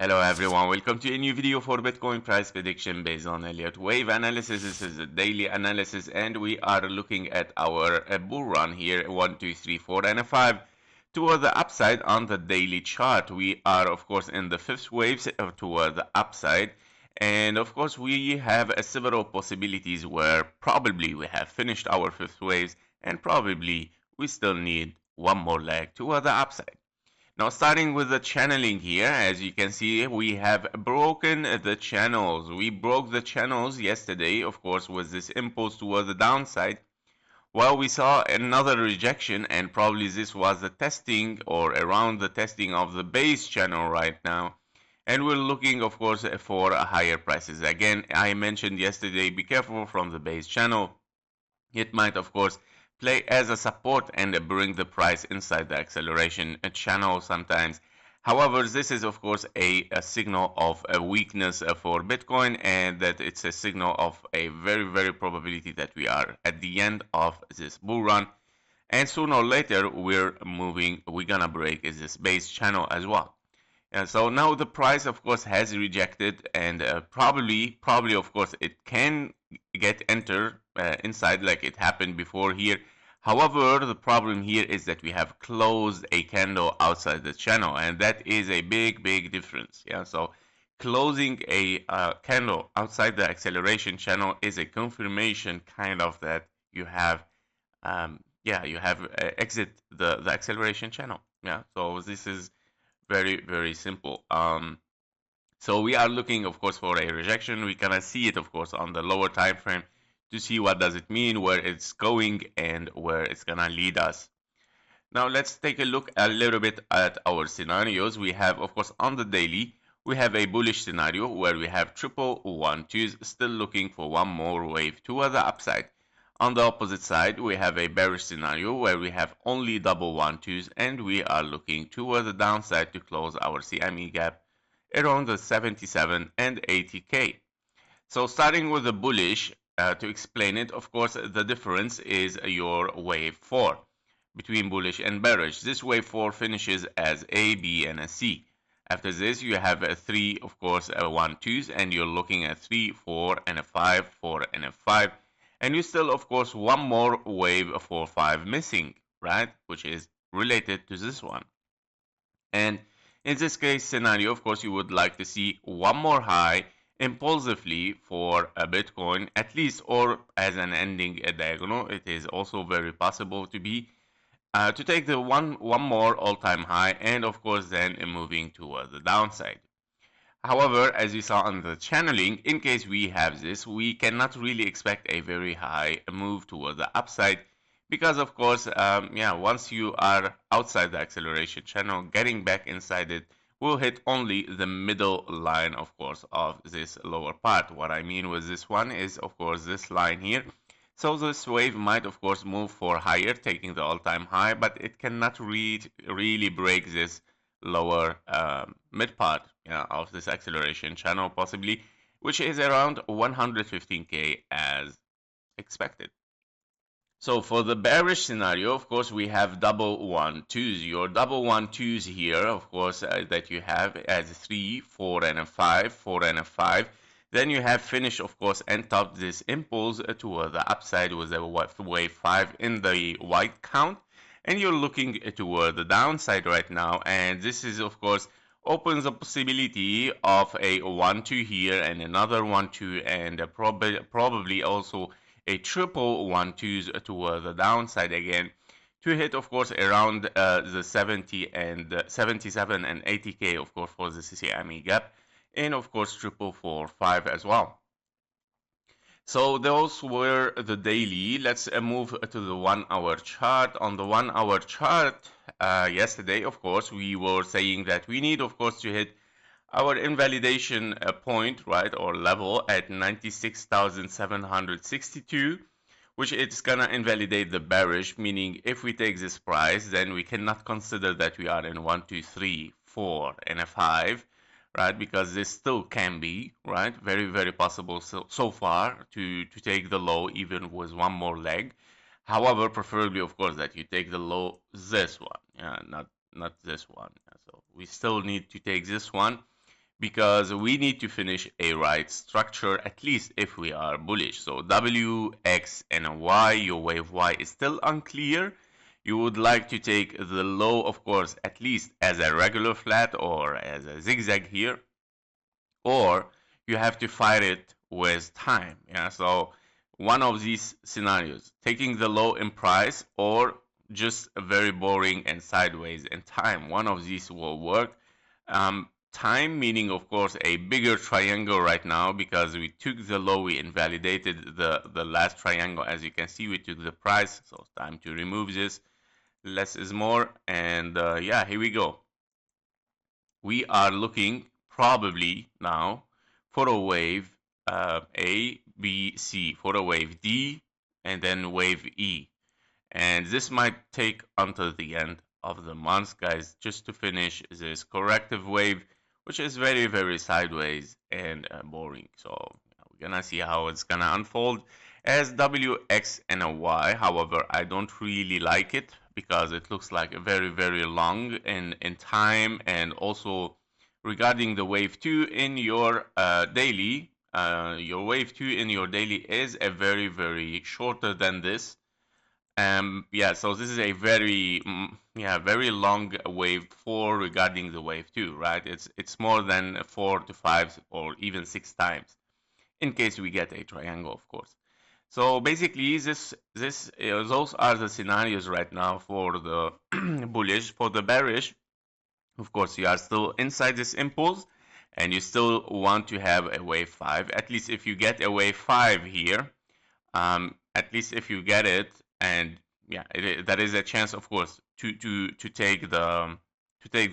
Hello everyone, welcome to a new video for Bitcoin price prediction based on Elliott wave analysis. This is a daily analysis and we are looking at our bull run here, 1, 2, 3, 4 and a 5 toward the upside on the daily chart. We are of course in the fifth waves toward the upside, and of course we have several possibilities where probably we have finished our fifth waves and probably we still need one more leg toward the upside. Now starting with the channeling here, as you can see, we have broken the channels. We broke the channels yesterday, of course, with this impulse toward the downside. Well, we saw another rejection, and probably this was the testing or around the testing of the base channel right now. And we're looking, of course, for higher prices. Again, I mentioned yesterday, be careful from the base channel. It might, of course, play as a support and bring the price inside the acceleration channel sometimes. However, this is of course a signal of a weakness for Bitcoin, and that it's a signal of a very probability that we are at the end of this bull run, and sooner or later we're gonna break this base channel as well. And so now the price of course has rejected, and probably of course it can get entered inside like it happened before here. However, the problem here is that we have closed a candle outside the channel, and that is a big difference. Yeah, so closing a candle outside the acceleration channel is a confirmation kind of that you have you have exit the acceleration channel. Yeah, so this is very simple. So we are looking, of course, for a rejection. We cannot see it, of course, on the lower time frame to see what does it mean, where it's going, and where it's gonna lead us. Now let's take a look a little bit at our scenarios. We have, of course, on the daily, we have a bullish scenario where we have triple 1-2s still looking for one more wave toward the upside. On the opposite side, we have a bearish scenario where we have only double 1-2s, and we are looking toward the downside to close our CME gap around the 77 and 80k. So starting with the bullish, to explain it, of course, the difference is your wave 4 between bullish and bearish. This wave 4 finishes as A, B, and a C. After this, you have a 3, of course, 1-2s, and you're looking at 3, 4, and a 5, 4, and a 5. And you still, of course, one more wave 4, 5 missing, right? Which is related to this one. And in this case scenario, of course, you would like to see one more high impulsively for a Bitcoin, at least, or as an ending diagonal. It is also very possible to be to take the one more all-time high, and of course then moving toward the downside. However, as we saw on the channeling, in case we have this, we cannot really expect a very high move toward the upside, because of course, once you are outside the acceleration channel, getting back inside it will hit only the middle line, of course, of this lower part. What I mean with this one is, of course, this line here. So this wave might, of course, move for higher, taking the all-time high, but it cannot really break this lower mid part of this acceleration channel, possibly, which is around 115k as expected. So for the bearish scenario, of course, we have double 1-2s. Your double 1-2s here, of course, that you have as 3, 4, and a 5, 4, and a 5. Then you have finished, of course, and topped this impulse toward the upside with a wave 5 in the white count. And you're looking toward the downside right now. And this is, of course, opens a possibility of a 1-2 here and another 1-2, and probably also a triple 1-2s toward the downside again, to hit, of course, around the 70 and 77 and 80k, of course, for the CME gap, and of course triple 4-5 as well. So those were the daily. Let's move to the 1 hour chart. On the 1 hour chart, yesterday, of course, we were saying that we need, of course, to hit our invalidation point, right, or level at 96,762, which it's gonna invalidate the bearish, meaning if we take this price, then we cannot consider that we are in 1, 2, 3, 4, and a 5, right, because this still can be, right, very possible so far to take the low even with one more leg. However, preferably, of course, that you take the low this one, not this one. So we still need to take this one, because we need to finish a right structure, at least if we are bullish. So W, X, and Y, your wave Y is still unclear. You would like to take the low, of course, at least as a regular flat or as a zigzag here, or you have to fight it with time. Yeah, so one of these scenarios, taking the low in price or just a very boring and sideways in time. One of these will work. Time meaning, of course, a bigger triangle right now because we took the low, we invalidated the last triangle. As you can see, we took the price, so it's time to remove this. Less is more, and yeah, here we go. We are looking probably now for a wave A, B, C, for a wave D, and then wave E. And this might take until the end of the month, guys, just to finish this corrective wave, which is very, very sideways and boring. So we're gonna see how it's gonna unfold as W, X, and a Y. However, I don't really like it because it looks like very, very long in time, and also regarding the wave 2 in your daily, your wave 2 in your daily is a very, very shorter than this. Yeah, so this is a very, very long wave 4 regarding the wave 2, right? It's more than 4 to 5 or even 6 times, in case we get a triangle, of course. So basically, those are the scenarios right now for the bullish. For the bearish, of course, you are still inside this impulse, and you still want to have a wave 5. At least if you get a wave 5 here, at least if you get it, and yeah, that is a chance, of course, to take the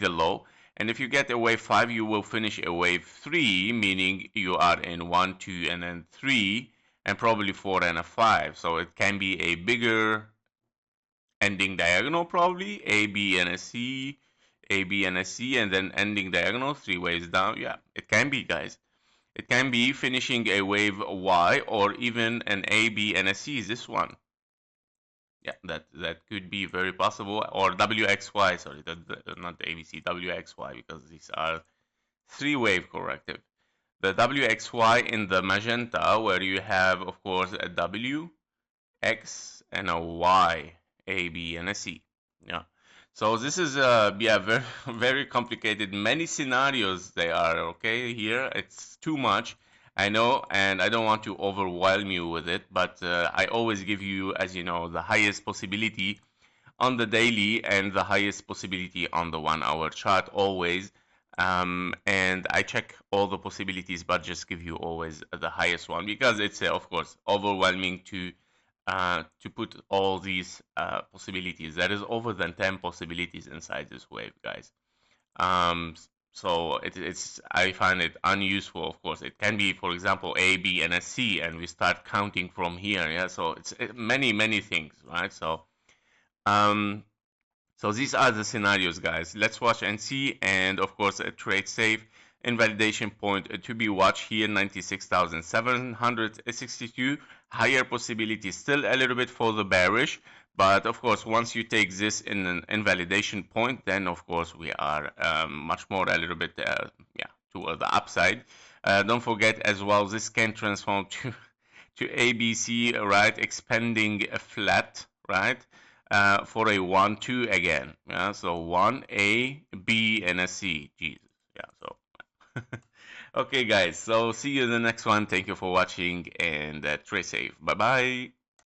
low. And if you get a wave 5, you will finish a wave 3, meaning you are in 1, 2, and then 3, and probably 4 and a 5. So it can be a bigger ending diagonal, probably A, B, and a C, A, B, and a C, and then ending diagonal 3 waves down. Yeah, it can be, guys. It can be finishing a wave Y or even an A, B, and a C, this one. Yeah, that could be very possible. Or WXY, sorry, not the ABC, WXY, because these are 3-wave corrective. The WXY in the magenta, where you have, of course, a W, X, and a Y, A, B, and a C. Yeah. So this is yeah, very very complicated. Many scenarios they are, okay, here. It's too much, I know, and I don't want to overwhelm you with it, but I always give you, as you know, the highest possibility on the daily and the highest possibility on the 1 hour chart always. And I check all the possibilities, but just give you always the highest one because it's of course overwhelming to put all these possibilities. There is over than 10 possibilities inside this wave, guys. Um, so it's I find it unuseful. Of course, it can be, for example, A, B, and a C, and we start counting from here. Yeah, so it's many things, right? Um, so these are the scenarios, guys. Let's watch and see, and of course, trade safe. Invalidation point to be watched here, 96,762. Higher possibility, still a little bit for the bearish, but of course, once you take this in an invalidation point, then of course we are much more a little bit, yeah, toward the upside. Don't forget as well, this can transform to ABC, right? Expanding a flat, right? For a 1, 2 again. Yeah, so 1, A, B, and a C. Jesus. Yeah, so. Okay, guys. So see you in the next one. Thank you for watching and trade safe. Bye bye.